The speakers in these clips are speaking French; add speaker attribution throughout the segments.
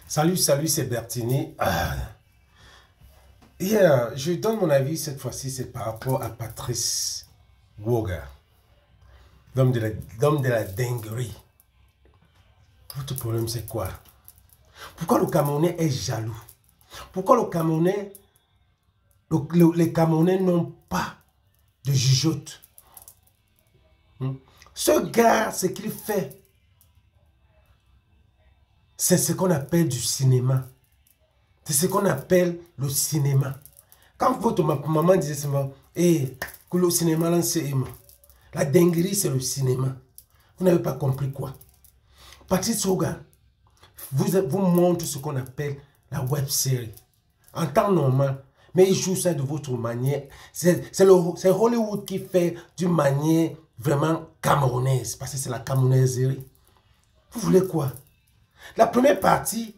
Speaker 1: Salut, c'est Bertini. Je donne mon avis cette fois-ci, c'est par rapport à Patrice Woga, l'homme de la dinguerie. Votre problème, c'est quoi? Pourquoi le Camerounais est jaloux? Pourquoi le Camerounais, les Camerounais n'ont pas de jugeote? Ce gars, ce qu'il fait, c'est ce qu'on appelle du cinéma. C'est ce qu'on appelle le cinéma. Quand votre maman disait seulement, que le cinéma, là, c'est la dinguerie, c'est le cinéma. Vous n'avez pas compris quoi? Patrice Woga vous montre ce qu'on appelle la web série. En temps normal, mais il joue ça de votre manière. C'est Hollywood qui fait d'une manière vraiment camerounaise. Parce que c'est la camerounaiserie. Vous voulez quoi? La première partie,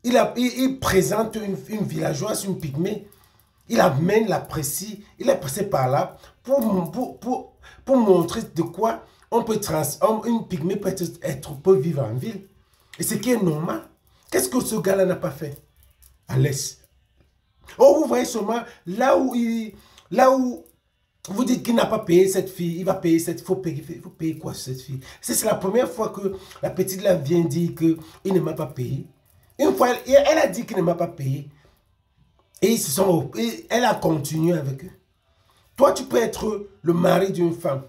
Speaker 1: il présente une villageoise, une pygmée. Il amène la précie, il est passé par là pour montrer de quoi une pygmée peut vivre en ville. Et ce qui est normal. Qu'est-ce que ce gars-là n'a pas fait? À l'Est. Oh, vous voyez seulement là où vous dites qu'il n'a pas payé cette fille, il va payer cette fille. Il faut payer quoi cette fille? C'est la première fois que la petite là vient dire qu'il ne m'a pas payé. Une fois, elle a dit qu'il ne m'a pas payé. Et elle a continué avec eux. Toi, tu peux être le mari d'une femme.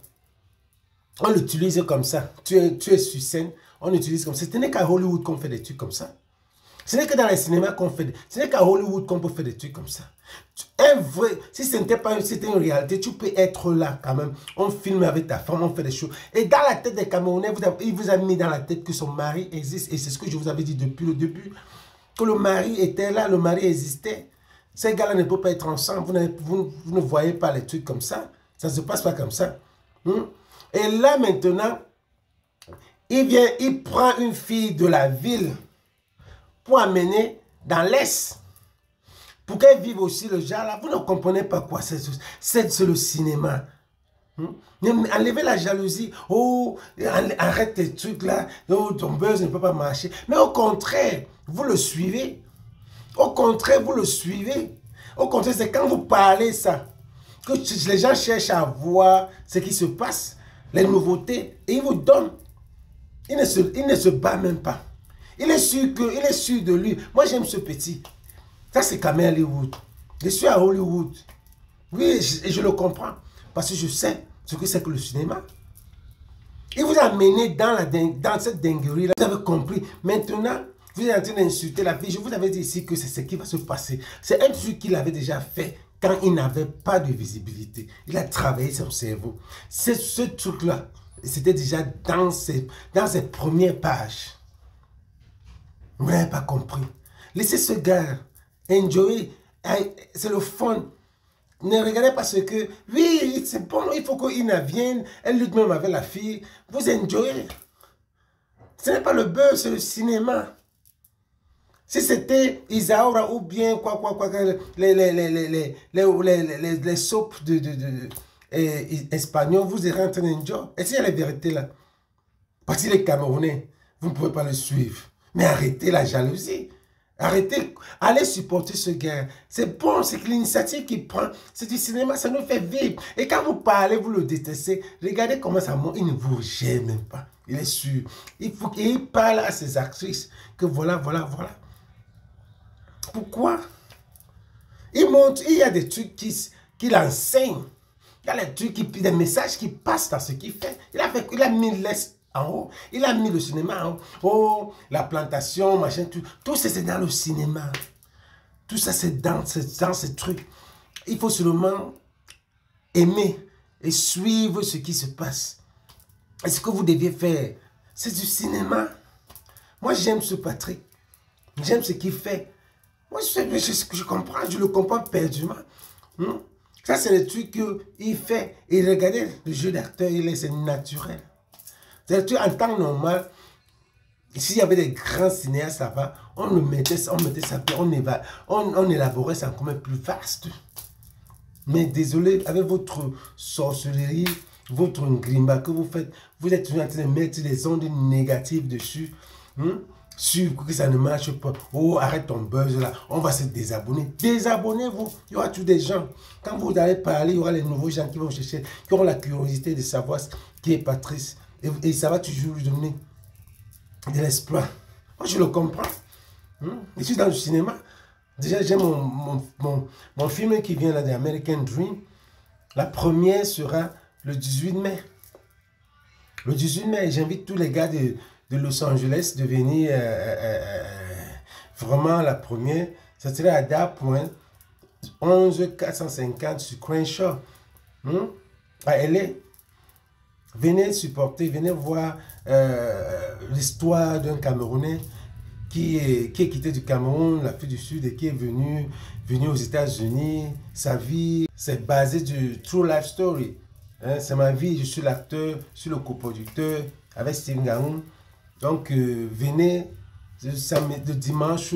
Speaker 1: On l'utilise comme ça. Tu es sur scène, on l'utilise comme ça. Ce n'est qu'à Hollywood qu'on fait des trucs comme ça. Ce n'est que dans les cinémas qu'on fait. Ce n'est qu'à Hollywood qu'on peut faire des trucs comme ça. Si ce n'était pas une réalité, tu peux être là quand même. On filme avec ta femme, on fait des choses. Et dans la tête des Camerounais, il vous a mis dans la tête que son mari existe. Et c'est ce que je vous avais dit depuis le début. Que le mari était là, le mari existait. Ces gars-là ne peuvent pas être ensemble. Vous ne voyez pas les trucs comme ça. Ça ne se passe pas comme ça. Et là maintenant, il prend une fille de la ville pour amener dans l'Est. Pour qu'elle vive aussi le genre là. Vous ne comprenez pas quoi. C'est le cinéma. Enlevez la jalousie. Oh, arrête tes trucs là. Oh, ton buzz ne peut pas marcher. Mais au contraire, vous le suivez. Au contraire, vous le suivez. Au contraire, c'est quand vous parlez ça, que les gens cherchent à voir ce qui se passe, les nouveautés, et ils vous donnent. Il ne se bat même pas. Il est sûr de lui. Moi, j'aime ce petit. Ça, c'est quand même Hollywood. Je suis à Hollywood. Oui, je le comprends. Parce que je sais ce que c'est que le cinéma. Il vous a mené dans cette dinguerie-là. Vous avez compris. Maintenant, vous êtes en train d'insulter la fille. Je vous avais dit ici que c'est ce qui va se passer. C'est un truc qu'il avait déjà fait quand il n'avait pas de visibilité. Il a travaillé son cerveau. Ce truc-là, c'était déjà dans ses premières pages. Vous n'avez pas compris. Laissez ce gars enjoy. C'est le fun. Ne regardez pas ce que... Oui, c'est bon, il faut qu'il vienne. Elle lutte même avec la fille. Vous enjoyez. Ce n'est pas le beurre, c'est le cinéma. Si c'était Isaura ou bien les soaps espagnols, vous irez en train d'enjoy. Et c'est la vérité là. Parce qu'il est Camerounais, vous ne pouvez pas le suivre. Mais arrêtez la jalousie. Arrêtez, allez supporter ce gars. C'est bon, c'est que l'initiative qu'il prend, c'est du cinéma, ça nous fait vivre. Et quand vous parlez, vous le détestez. Regardez comment ça monte, il ne vous gêne même pas. Il est sûr. Il parle à ses actrices que voilà. Pourquoi? Il montre, il y a des trucs qu'il enseigne. Il y a des messages qui passent dans ce qu'il fait. Il a mis l'Est en haut. Il a mis le cinéma en haut. Oh, la plantation, machin, tout ça c'est dans le cinéma. Tout ça c'est dans ces trucs. Il faut seulement aimer et suivre ce qui se passe. Et ce que vous deviez faire, c'est du cinéma. Moi j'aime ce Patrick. J'aime ce qu'il fait. Moi je comprends, je le comprends perdument. Ça c'est le truc qu'il fait. Et regardez le jeu d'acteur, c'est naturel. C'est le truc en temps normal. S'il y avait des grands cinéastes là-bas, on mettait ça, on élaborait ça encore plus vaste. Mais désolé, avec votre sorcellerie, votre grimba que vous faites, vous êtes en train de mettre des ondes négatives dessus. sûr que ça ne marche pas. Oh, arrête ton buzz là, on va se désabonner. Désabonnez-vous, il y aura tous des gens. Quand vous allez parler, il y aura les nouveaux gens qui vont chercher, qui auront la curiosité de savoir qui est Patrice. Et ça va toujours lui donner de l'espoir. Moi, je le comprends. Je suis dans le cinéma. Déjà, j'ai mon film qui vient là, de American Dream. La première sera le 18 mai. Le 18 mai, j'invite tous les gars de Los Angeles de venir. Vraiment, la première, ça sera à Da.11 450 sur Crenshaw. À LA. Venez supporter, venez voir l'histoire d'un Camerounais qui est quitté du Cameroun, l'Afrique du Sud, et qui est venu aux États-Unis. Sa vie, c'est basé du True Life Story. C'est ma vie, je suis l'acteur, je suis le coproducteur avec Steve Ngaoun. Donc, venez le dimanche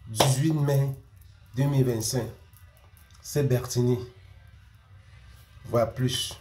Speaker 1: 18 mai 2025. C'est Bertini. Voir plus.